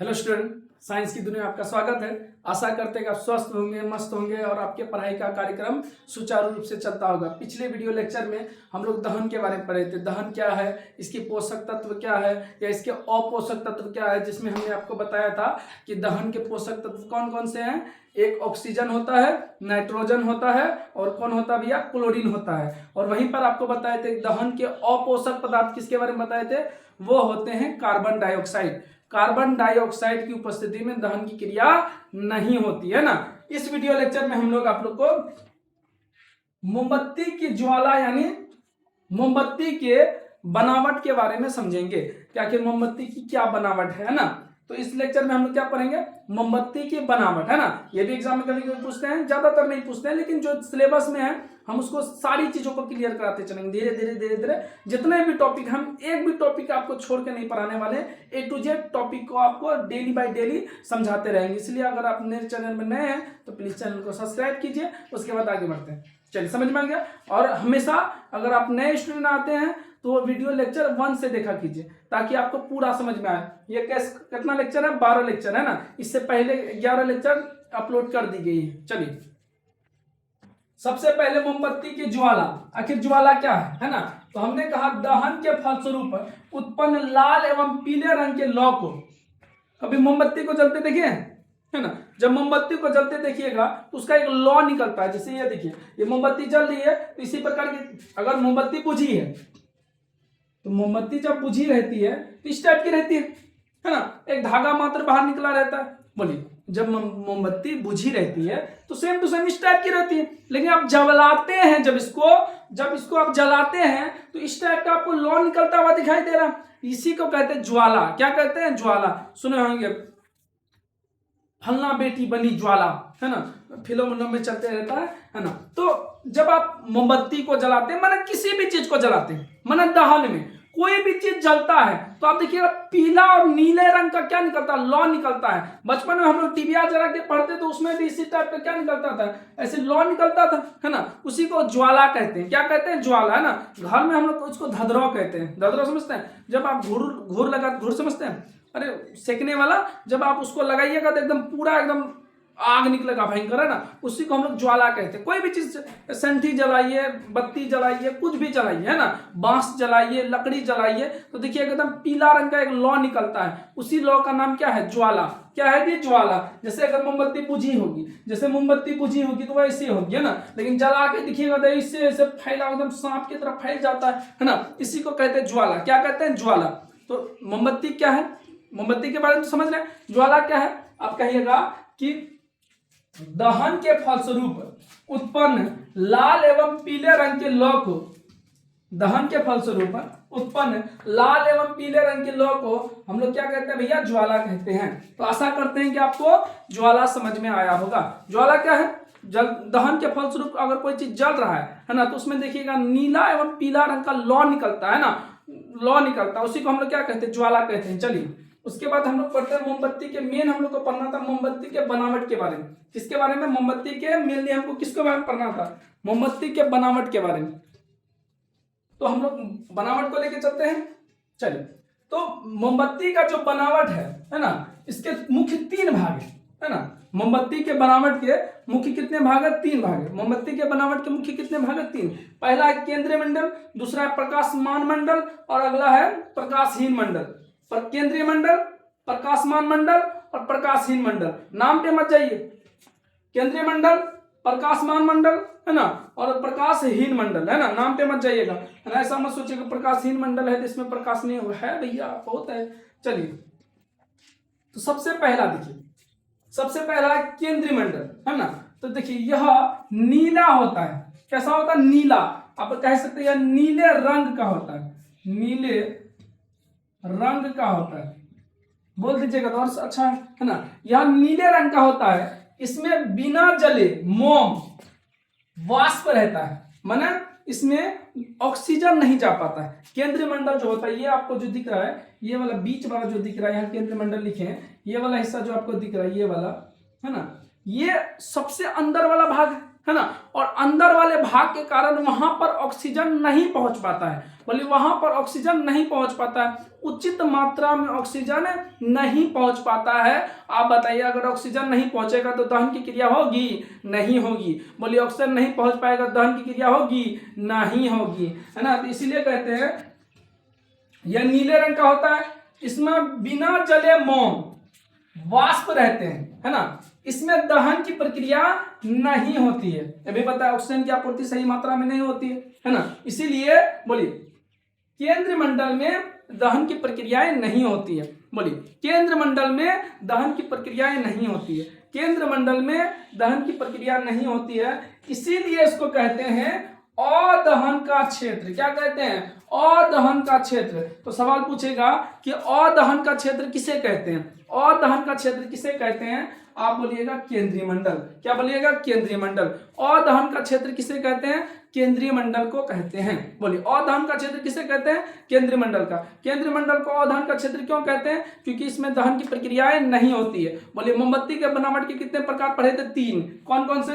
Hello student, science की दुनिया में आपका स्वागत है। आशा करते हैं कि आप स्वस्थ होंगे, मस्त होंगे और आपके पढ़ाई का कार्यक्रम सुचारू रूप से चलता होगा। पिछले वीडियो लेक्चर में हम लोग दहन के बारे में पढ़े थे। दहन क्या है, इसके पोषक तत्व क्या है या इसके अपोषक तत्व क्या है, जिसमें हमने आपको बताया था कि दहन के पोषक तत्व कौन कौन से हैं। एक ऑक्सीजन होता है, नाइट्रोजन होता है और कौन होता है भैया, क्लोरीन होता है। और वहीं पर आपको बताए थे दहन के अपोषक पदार्थ किसके बारे में बताए थे, वो होते हैं कार्बन डाइऑक्साइड। कार्बन डाइऑक्साइड की उपस्थिति में दहन की क्रिया नहीं होती है ना। इस वीडियो लेक्चर में हम लोग आप लोग को मोमबत्ती की ज्वाला यानी मोमबत्ती के बनावट के बारे में समझेंगे कि आखिर मोमबत्ती की क्या बनावट है ना। तो इस लेक्चर में हम लोग क्या पढ़ेंगे, मोमबत्ती की बनावट, है ना। ये भी एग्जाम में कभी कभी पूछते हैं, ज्यादातर नहीं पूछते हैं, लेकिन जो सिलेबस में है हम उसको सारी चीजों को क्लियर कराते चलेंगे धीरे धीरे धीरे धीरे। जितने भी टॉपिक, हम एक भी टॉपिक आपको छोड़ के नहीं पढ़ाने वाले, ए टू जेड टॉपिक को आपको डेली बाय डेली समझाते रहेंगे। इसलिए अगर आप मेरे चैनल में नए हैं तो प्लीज चैनल को सब्सक्राइब कीजिए, उसके बाद आगे बढ़ते हैं। चलिए, समझ में आ गया। और हमेशा अगर आप नए स्टूडेंट आते हैं तो वीडियो लेक्चर 1 से देखा कीजिए ताकि आपको पूरा समझ में आए। ये कितना लेक्चर है, 12 लेक्चर है ना। इससे पहले 11 लेक्चर अपलोड कर दी गई है। चलिए, सबसे पहले मोमबत्ती की ज्वाला। आखिर ज्वाला क्या है ना। तो हमने कहा दहन के फलस्वरूप उत्पन्न लाल एवं पीले रंग के लौ को, कभी मोमबत्ती को जलते देखिए, है ना। जब मोमबत्ती को जलते देखिएगा तो उसका एक लौ निकलता है। जैसे ये देखिए, ये मोमबत्ती जल रही है तो इसी प्रकार की, अगर मोमबत्ती बुझी है तो मोमबत्ती जब बुझी रहती है तो इस टाइप की रहती है ना। एक धागा मात्र बाहर निकला रहता है। बोलिए, जब मोमबत्ती बुझी रहती है तो सेम टू सेम इस टाइप की रहती है। लेकिन आप जलाते हैं, जब इसको आप जलाते हैं तो इस टाइप का आपको लौ निकलता हुआ दिखाई दे रहा। इसी को कहते हैं ज्वाला। क्या कहते हैं, ज्वाला। सुने होंगे, फलना बेटी बनी ज्वाला, है ना, फिल्मों में चलते रहता है ना। तो जब आप मोमबत्ती को जलाते हैं, माने किसी भी चीज को जलाते हैं, माने दहन में कोई भी चीज जलता है तो आप देखिएगा पीला और नीले रंग का क्या निकलता है, लौ निकलता है। बचपन में हम लोग टिबिया जला के पढ़ते तो उसमें भी इसी टाइप का क्या निकलता था, ऐसे लौ निकलता था, है ना। उसी को ज्वाला कहते हैं। क्या कहते हैं, ज्वाला, है ना। घर में हम लोग उसको धधरौ कहते हैं। धधरौ समझते हैं, जब आप घूर समझते हैं, अरे सेकने वाला, जब आप उसको लगाइएगा तो एकदम पूरा एकदम आग निकलेगा, भयंकर, है ना। उसी को हम लोग ज्वाला कहते हैं। कोई भी चीज, संठी जलाइए, बत्ती जलाइए, कुछ भी जलाइए, है ना, बांस जलाइए, लकड़ी जलाइए, तो देखिए एकदम पीला रंग का एक लौ निकलता है। उसी लौ का नाम क्या है, ज्वाला। क्या है ये, ज्वाला। जैसे अगर मोमबत्ती बुझी होगी तो वैसे होगी, है ना। लेकिन जला के देखिएगा तो इससे ऐसे फैला, एकदम सांप की तरह फैल जाता है ना। इसी को कहते हैं ज्वाला। क्या कहते हैं, ज्वाला। तो मोमबत्ती क्या है, मोमबत्ती के बारे में तो समझ रहे हैं। ज्वाला क्या है, आप कहिएगा कि दहन के फलस्वरूप उत्पन्न लाल एवं पीले रंग के लौ को, दहन के फलस्वरूप उत्पन्न लाल एवं पीले रंग के लौ को हम लोग क्या कहते हैं भैया, ज्वाला कहते हैं। तो आशा करते हैं कि आपको ज्वाला समझ में आया होगा। ज्वाला क्या है, दहन के फलस्वरूप अगर कोई चीज जल रहा है ना, तो उसमें देखिएगा नीला एवं पीला रंग का लौ निकलता है ना, लौ निकलता है। उसी को हम लोग क्या कहते हैं, ज्वाला कहते हैं। चलिए, उसके बाद हम लोग पढ़ते हैं मोमबत्ती के, मेन हम लोग को पढ़ना था मोमबत्ती के बनावट के बारे में। किसके बारे में, मोमबत्ती के, मेनली हमको किसके बारे में पढ़ना था, मोमबत्ती के बनावट के बारे में। तो हम लोग बनावट को लेके चलते हैं। चलिए, तो मोमबत्ती का जो बनावट है ना, इसके मुख्य 3 भाग है ना। मोमबत्ती के बनावट के मुख्य कितने भाग है, 3 भाग है। मोमबत्ती के बनावट के मुख्य कितने भाग है, 3। पहला है केंद्रीय मंडल, दूसरा है प्रकाशमान मंडल और अगला है प्रकाशहीन मंडल। पर केंद्रीय मंडल, प्रकाशमान मंडल और प्रकाशहीन मंडल। नाम पे मत जाइए, केंद्रीय मंडल, प्रकाशमान मंडल, है ना, और प्रकाशहीन मंडल, है ना। नाम पे मत जाइएगा, है ना। ऐसा मत सोचिएगा प्रकाशहीन मंडल है तो इसमें प्रकाश नहीं है, भैया बहुत है। चलिए, तो सबसे पहला देखिए, सबसे पहला है केंद्रीय मंडल, है ना। तो देखिए यह नीला होता है। कैसा होता है, नीला। आप कह सकते हैं नीले रंग का होता है, नीले रंग का होता है, बोल दीजिएगा तो और अच्छा है ना। यह नीले रंग का होता है। इसमें बिना जले मोम वाष्प रहता है, माने इसमें ऑक्सीजन नहीं जा पाता है। केंद्रीय मंडल जो होता है, ये आपको जो दिख रहा है, ये वाला बीच वाला जो दिख रहा है, यहाँ केंद्रीय मंडल लिखे हैं, ये वाला हिस्सा जो आपको दिख रहा है, ये वाला, है ना, ये सबसे अंदर वाला भाग है। है ना, और अंदर वाले भाग के कारण वहां पर ऑक्सीजन नहीं पहुंच पाता है। बोलिए वहां पर ऑक्सीजन नहीं पहुंच पाता है, उचित मात्रा में ऑक्सीजन नहीं पहुंच पाता है। आप बताइए अगर ऑक्सीजन नहीं पहुंचेगा तो दहन की क्रिया होगी? नहीं होगी। बोलिए ऑक्सीजन नहीं पहुंच पाएगा दहन की क्रिया होगी? नहीं होगी, है ना। तो इसीलिए कहते हैं यह नीले रंग का होता है, इसमें बिना जले मोम वाष्प रहते हैं, है ना। इसमें दहन की प्रक्रिया नहीं होती है, अभी पता है ऑक्सीजन की आपूर्ति सही मात्रा में नहीं होती है ना। इसीलिए बोलिए केंद्र मंडल में दहन की प्रक्रियाएं नहीं होती है। बोलिए केंद्र मंडल में दहन की प्रक्रियाएं नहीं होती है, केंद्र मंडल में दहन की प्रक्रिया नहीं होती है। इसीलिए इसको कहते हैं अदहन का क्षेत्र। क्या कहते हैं? अदहन का क्षेत्र। तो सवाल पूछेगा कि अदहन का क्षेत्र किसे कहते हैं? अदहन का क्षेत्र किसे कहते हैं? आप बोलिएगा केंद्रीय मंडल। क्या बोलिएगा? केंद्रीय मंडल। अदहन का क्षेत्र किसे कहते हैं? केंद्रीय मंडल को कहते हैं। बोलिए अदहन का क्षेत्र किसे कहते हैं? केंद्रीय मंडल का। केंद्रीय मंडल को अदहन का क्षेत्र क्यों कहते हैं? क्योंकि इसमें दहन की प्रक्रियाएं नहीं होती है। बोलिए मोमबत्ती के बनावट के कितने प्रकार पढ़े थे? 3। कौन कौन से?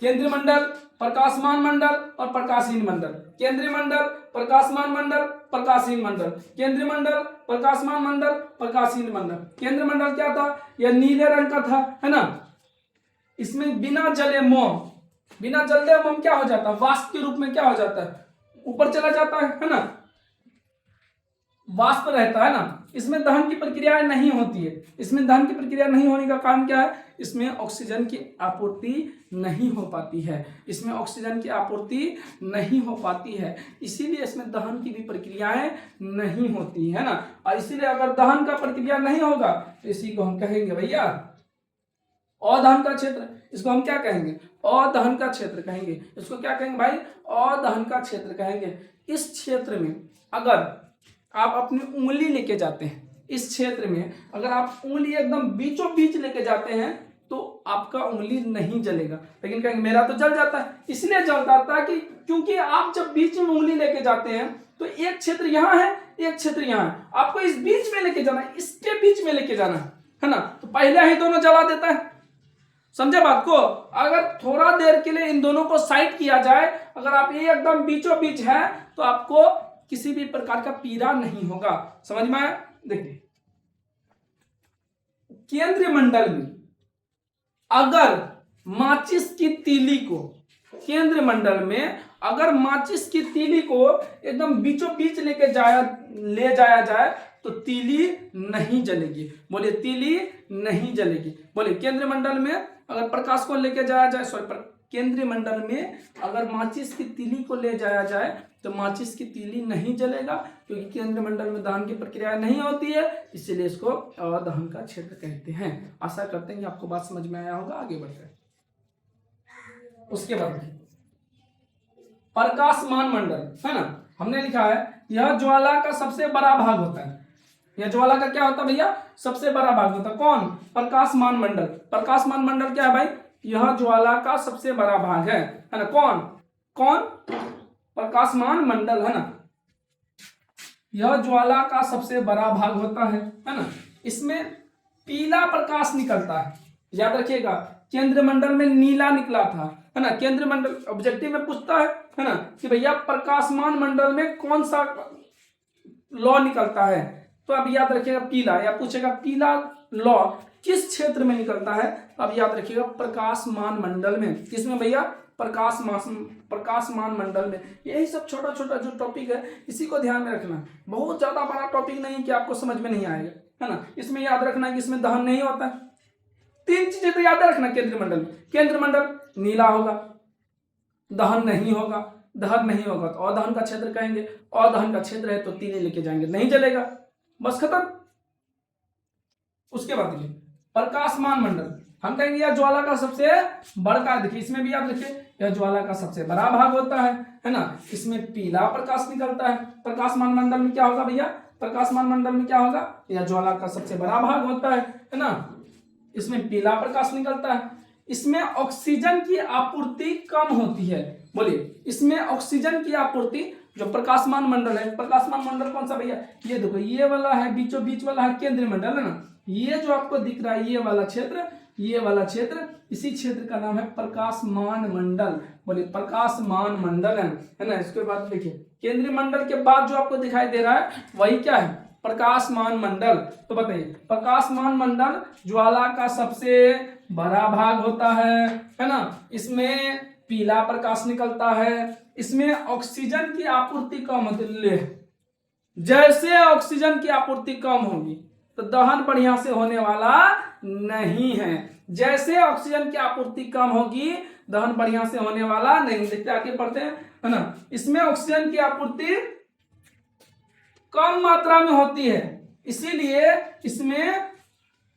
केंद्रीय मंडल, प्रकाशमान मंडल और प्रकाशहीन मंडल। केंद्रीय मंडल, प्रकाशमान मंडल, प्रकाशहीन मंडल। केंद्रीय मंडल, प्रकाशमान मंडल, प्रकाशहीन मंडल। केंद्रीय मंडल क्या था? यह नीले रंग का था, है ना। इसमें बिना जले मोम, बिना जलते मोम क्या हो जाता है? वाष्प के रूप में क्या हो जाता है? ऊपर चला जाता है ना, वाष्प रहता है ना। इसमें दहन की प्रक्रिया नहीं होती है। इसमें दहन की प्रक्रिया नहीं होने का कारण क्या है? इसमें ऑक्सीजन की आपूर्ति नहीं हो पाती है। इसमें ऑक्सीजन की आपूर्ति नहीं हो पाती है, इसीलिए इसमें दहन की भी प्रक्रियाएं नहीं होती है ना। और इसीलिए अगर दहन का प्रक्रिया नहीं होगा तो इसी को हम कहेंगे भैया अदहन का क्षेत्र। इसको हम क्या कहेंगे? अदहन का क्षेत्र कहेंगे। इसको क्या कहेंगे भाई? अदहन का क्षेत्र कहेंगे। इस क्षेत्र में अगर आप अपनी उंगली लेके जाते हैं, इस क्षेत्र में अगर आप उंगली एकदम बीचों बीच लेके जाते हैं तो आपका उंगली नहीं जलेगा। लेकिन कहेंगे मेरा तो जल जाता है। इसलिए जल जाता है कि क्योंकि आप जब बीच में उंगली लेके जाते हैं तो एक क्षेत्र यहाँ है, एक क्षेत्र यहाँ है, आपको इस बीच में लेके जाना है, इसके बीच में लेके जाना है ना। तो पहले ही दोनों जला देता है। समझे बात को? अगर थोड़ा देर के लिए इन दोनों को साइड किया जाए, अगर आप ये एकदम बीचों बीच है तो आपको किसी भी प्रकार का पीड़ा नहीं होगा। समझ में आया? देखिए केंद्रीय मंडल में अगर माचिस की तीली को, केंद्रीय मंडल में अगर माचिस की तीली को एकदम बीचों बीच ले जाया जाए तो तीली नहीं जलेगी। बोलिए तीली नहीं जलेगी। बोलिए केंद्रीय मंडल में अगर प्रकाश को लेके जाया जाए, केंद्रीय मंडल में अगर माचिस की तीली को ले जाया जाए तो माचिस की तीली नहीं जलेगा, क्योंकि केंद्रीय मंडल में दहन की प्रक्रिया नहीं होती है, इसीलिए इसको अदहन का क्षेत्र कहते हैं। आशा करते हैं कि आपको बात समझ में आया होगा। आगे बढ़ते हैं। उसके बाद प्रकाशमान मंडल, है ना। हमने लिखा है यह ज्वाला का सबसे बड़ा भाग होता है। यह ज्वाला का क्या होता है भैया? सबसे बड़ा भाग होता है। कौन? प्रकाशमान मंडल। प्रकाशमान मंडल क्या है भाई? यह ज्वाला का सबसे बड़ा भाग है ना। कौन कौन? प्रकाशमान मंडल, है ना। यह ज्वाला का सबसे बड़ा भाग होता है ना। इसमें पीला प्रकाश निकलता है। याद रखिएगा केंद्र मंडल में नीला निकला था, है ना। केंद्र मंडल ऑब्जेक्टिव में पूछता है ना कि भैया प्रकाशमान मंडल में कौन सा लौ निकलता है, तो अब याद रखिएगा पीला। या पूछेगा पीला लौ किस क्षेत्र में निकलता है, अब याद रखिएगा प्रकाशमान मंडल में। किसमें भैया? प्रकाशमान मंडल में। यही सब छोटा छोटा जो टॉपिक है इसी को ध्यान में रखना। बहुत ज्यादा बड़ा टॉपिक नहीं कि आपको समझ में नहीं आएगा, है ना। इसमें याद रखना है कि इसमें दहन नहीं होता है। 3 चीजें तो याद रखना केंद्रीय मंडल में। केंद्रीय मंडल नीला होगा, दहन नहीं होगा, दहन नहीं होगा तो अदहन का क्षेत्र कहेंगे। अदहन का क्षेत्र है तो तीली लेके जाएंगे, नहीं जलेगा, बस खत्म। उसके बाद देखिए प्रकाशमान मंडल, हम कहेंगे यह ज्वाला का सबसे बड़ा। देखिए इसमें भी याद रखिए यह ज्वाला का सबसे बड़ा भाग होता है ना। इसमें पीला प्रकाश निकलता है। प्रकाशमान मंडल में क्या होगा भैया? प्रकाशमान मंडल में क्या होगा? यह ज्वाला का सबसे बड़ा भाग होता है ना। इसमें पीला प्रकाश निकलता है। इसमें ऑक्सीजन की आपूर्ति कम होती है। बोलिए इसमें ऑक्सीजन की आपूर्ति जो प्रकाशमान मंडल है, प्रकाशमान मंडल कौन सा भैया, ये देखो ये वाला है, बीचों बीच वाला है केंद्रीय मंडल है ना, ये जो आपको दिख रहा है ये वाला क्षेत्र, ये वाला क्षेत्र, इसी क्षेत्र का नाम है प्रकाशमान मंडल। बोलिए प्रकाशमान मंडल है ना। इसके बाद देखिए केंद्रीय मंडल के बाद जो आपको दिखाई दे रहा है वही क्या है, प्रकाशमान मंडल। तो बताइए प्रकाशमान मंडल ज्वाला का सबसे बड़ा भाग होता है ना, इसमें पीला प्रकाश निकलता है, इसमें ऑक्सीजन की आपूर्ति कम होती है। जैसे ऑक्सीजन की आपूर्ति कम होगी तो दहन बढ़िया से होने वाला नहीं है। जैसे ऑक्सीजन की आपूर्ति कम होगी दहन बढ़िया से होने वाला नहीं। देखते आगे पढ़ते हैं है ना। इसमें ऑक्सीजन की आपूर्ति कम मात्रा में होती है, इसीलिए इसमें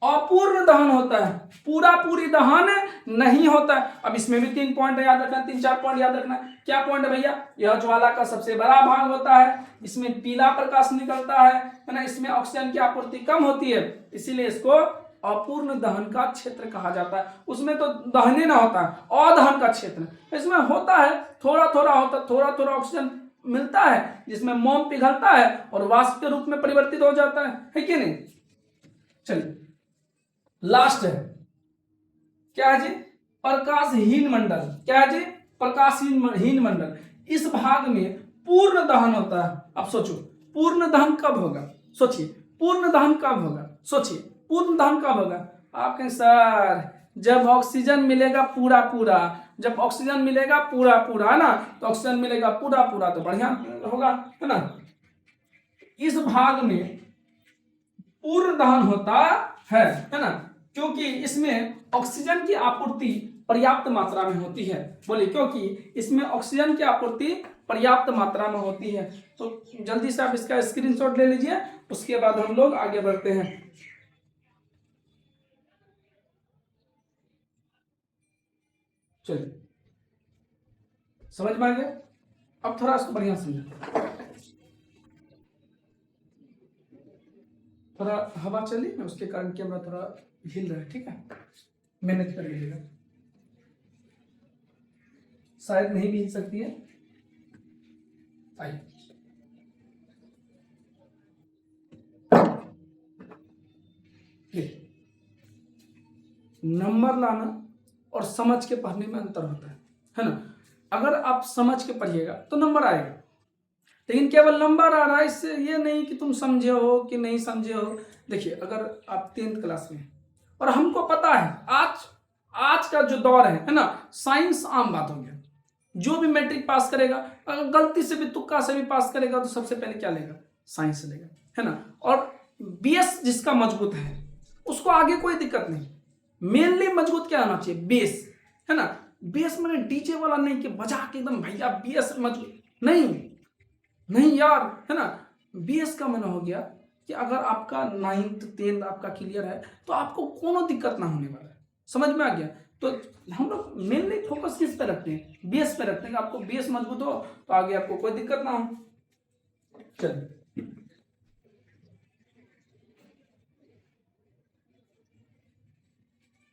अपूर्ण दहन होता है, पूरा पूरी दहन नहीं होता है। अब इसमें भी 3 पॉइंट याद रखना, 3-4 पॉइंट याद रखना। क्या पॉइंट है भैया, यह ज्वाला का सबसे बड़ा भाग होता है, इसमें पीला प्रकाश निकलता है ना, इसमें ऑक्सीजन की आपूर्ति कम होती है, इसीलिए इसको अपूर्ण दहन का क्षेत्र कहा जाता है। उसमें तो दहन ना होता है, अदहन का क्षेत्र। इसमें होता है थोड़ा थोड़ा होता, थोड़ा थोड़ा ऑक्सीजन मिलता है जिसमें मोम पिघलता है और वाष्प के रूप में परिवर्तित हो जाता है कि नहीं। चलिए लास्ट है क्या है जी, प्रकाशहीन मंडल। क्या है जी, प्रकाशहीन मंडल। इस भाग में पूर्ण दहन होता है। अब सोचो पूर्ण दहन कब होगा, सोचिए पूर्ण दहन कब होगा, सोचिए पूर्ण दहन कब होगा। आप कहें सर जब ऑक्सीजन मिलेगा पूरा पूरा, जब ऑक्सीजन मिलेगा पूरा पूरा है ना, तो ऑक्सीजन मिलेगा पूरा पूरा तो बढ़िया होगा है ना। इस भाग में पूर्ण दहन होता है ना, क्योंकि इसमें ऑक्सीजन की आपूर्ति पर्याप्त मात्रा में होती है। बोलिए क्योंकि इसमें ऑक्सीजन की आपूर्ति पर्याप्त मात्रा में होती है। तो जल्दी से आप इसका स्क्रीनशॉट ले लीजिए, उसके बाद हम लोग आगे बढ़ते हैं। चलिए समझ में आ गया। अब थोड़ा इसको बढ़िया समझो, थोड़ा हवा चली ना उसके कारण कैमरा थोड़ा हिल रहा है, ठीक है, मेहनत कर लीजिएगा, शायद नहीं भी हिल सकती है। आइए नंबर लाना और समझ के पढ़ने में अंतर होता है ना। अगर आप समझ के पढ़िएगा तो नंबर आएगा, लेकिन केवल नंबर आ रहा है इससे ये नहीं कि तुम समझे हो कि नहीं समझे हो। देखिए अगर आप 10th क्लास में और हमको पता है आज का जो दौर है ना, साइंस आम बात हो गया। जो भी मैट्रिक पास करेगा अगर गलती से भी तुक्का से भी पास करेगा तो सबसे पहले क्या लेगा, साइंस लेगा है ना। और बेस जिसका मजबूत है उसको आगे कोई दिक्कत नहीं। मेनली मजबूत क्या होना चाहिए, बेस है ना। बेस मैंने डीजे वाला नहीं कि बजा के एकदम भैया बेस मजबूत, नहीं यार है ना। बेस का मैंने हो गया कि अगर आपका 9th 10th आपका क्लियर है तो आपको कोनो दिक्कत ना होने वाला है। समझ में आ गया। तो हम लोग मेनली फोकस किस पे रखते हैं, बेस पे रखते हैं। आपको बेस मजबूत हो तो आगे आपको कोई दिक्कत ना हो। चलिए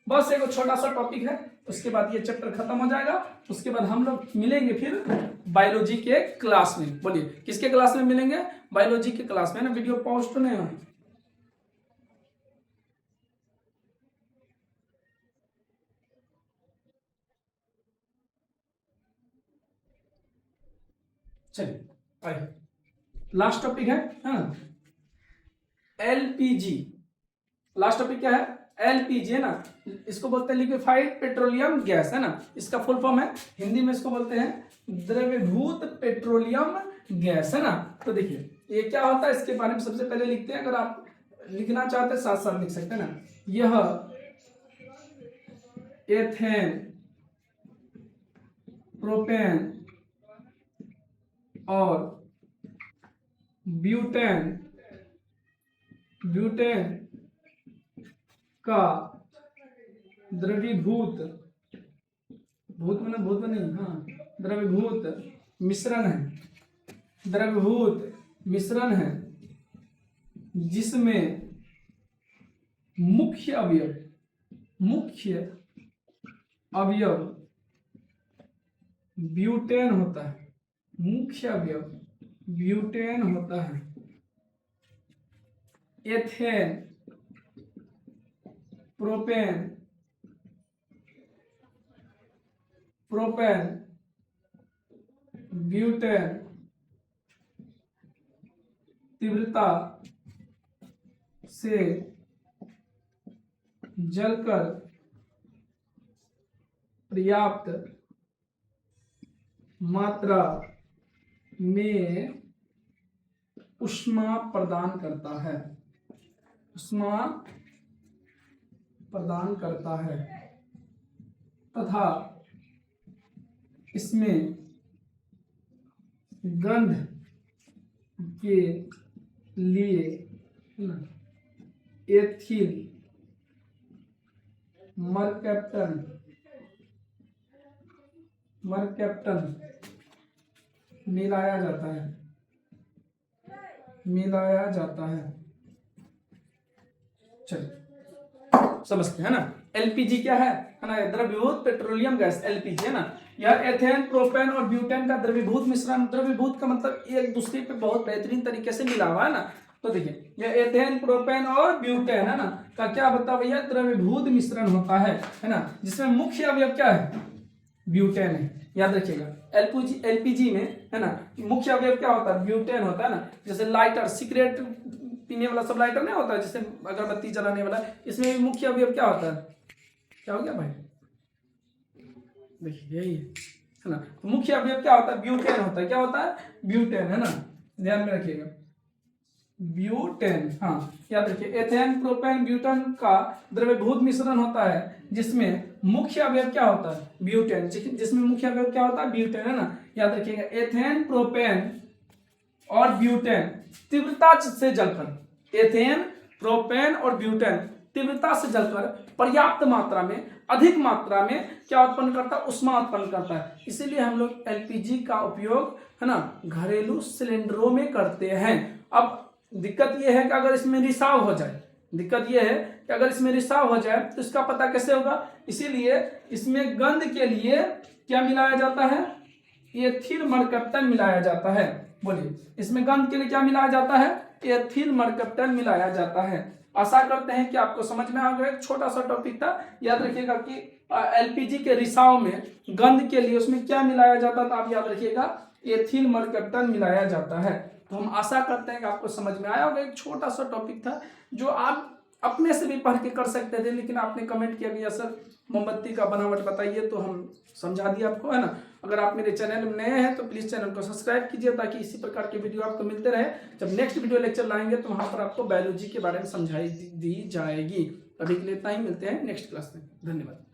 बस एक छोटा सा टॉपिक है, उसके बाद ये चैप्टर खत्म हो जाएगा। उसके बाद हम लोग मिलेंगे फिर बायोलॉजी के क्लास में। बोलिए किसके क्लास में मिलेंगे, बायोलॉजी के क्लास में ना। वीडियो पॉज तो नहीं हो, चलिए आइए लास्ट टॉपिक है हाँ, एलपीजी। लास्ट टॉपिक क्या है, एलपीजी है ना। इसको बोलते हैं लिक्विफाइड पेट्रोलियम गैस है ना। इसका फुल फॉर्म है, हिंदी में इसको बोलते हैं द्रवीभूत पेट्रोलियम गैस है ना। तो देखिए ये क्या होता है इसके बारे में सबसे पहले लिखते हैं। अगर आप लिखना चाहते हैं साथ साथ लिख सकते हैं ना। यह एथेन, प्रोपेन और ब्यूटेन का द्रवीभूत, भूत में भूत नहीं हाँ, द्रवीभूत मिश्रण है, द्रवीभूत मिश्रण है जिसमें मुख्य अवयव ब्यूटेन होता है। मुख्य अवयव ब्यूटेन होता है, एथेन, प्रोपेन, प्रोपेन, ब्यूटेन तीव्रता से जलकर पर्याप्त मात्रा में ऊष्मा प्रदान करता है, ऊष्मा प्रदान करता है तथा इसमें गंध के लिए एथिल मरकैप्टन मिलाया जाता है। चलिए समझते हैं ना। एलपीजी क्या है ना, द्रवीभूत पेट्रोलियम गैस, एलपीजी है ना। यह एथेन, प्रोपेन और ब्यूटेन का द्रवीभूत मिश्रण, द्रवीभूत का मतलब एक दूसरे पे बहुत बेहतरीन तरीके से मिला हुआ है ना। तो देखिए यह एथेन, प्रोपेन और ब्यूटेन है ना का क्या बता भैया, द्रवीभूत मिश्रण होता है ना, जिसमें मुख्य अवयव क्या है, ब्यूटेन है। याद रखिएगा एलपीजी में है ना मुख्य अवयव क्या होता है, ब्यूटेन होता है ना। जैसे लाइटर, सिगरेट पीने वाला सब लाइटर नहीं होता है, जैसे अगरबत्ती जलाने वाला, इसमें भी मुख्य अवयव क्या होता है, क्या हो गया भाई, देखिए यही है ना। तो मुख्य अवयव क्या होता है, ब्यूटेन होता है। क्या होता है, ब्यूटेन है ना, ध्यान में रखिएगा ब्यूटेन। हाँ याद रखिए एथेन, प्रोपेन, ब्यूटेन का द्रवीभूत मिश्रण होता है जिसमें मुख्य अवयव क्या होता है, ब्यूटेन, जिसमें मुख्य अवयव क्या होता है, ब्यूटेन है ना। याद रखिएगा एथेन, प्रोपेन और ब्यूटेन तीव्रता से जलकर, एथेन, प्रोपेन और ब्यूटेन तीव्रता से जलकर पर्याप्त मात्रा में, अधिक मात्रा में क्या उत्पन्न करता है, ऊष्मा उत्पन्न करता है। इसीलिए हम लोग एलपीजी का उपयोग है ना घरेलू सिलेंडरों में करते हैं। अब दिक्कत यह है कि अगर इसमें रिसाव हो जाए, तो इसका पता कैसे होगा, इसीलिए इसमें गंध के लिए क्या मिलाया जाता है, एथिल मरकैप्टन मिलाया जाता है। बोलिए इसमें गंध के लिए क्या मिलाया जाता है, एथिल मरकैप्टन मिलाया जाता है। आशा करते हैं कि आपको समझ में आ गया। एक छोटा सा टॉपिक था, याद रखिएगा कि एलपीजी के रिसाव में गंध के लिए उसमें क्या मिलाया जाता था, आप याद रखिएगा एथिल मरकैप्टन मिलाया जाता है। तो हम आशा करते हैं कि आपको समझ में आया होगा। एक छोटा सा टॉपिक था जो आप अपने से भी पढ़ के कर सकते थे, लेकिन आपने कमेंट किया भैया सर मोमबत्ती का बनावट बताइए, तो हम समझा दिए आपको, है ना। अगर आप मेरे चैनल में नए हैं तो प्लीज़ चैनल को सब्सक्राइब कीजिए ताकि इसी प्रकार के वीडियो आपको मिलते रहे। जब नेक्स्ट वीडियो लेक्चर लाएंगे तो वहाँ पर आपको बायोलॉजी के बारे में समझाई दी जाएगी। अभी के लिए इतना ही, मिलते हैं नेक्स्ट क्लास में। धन्यवाद।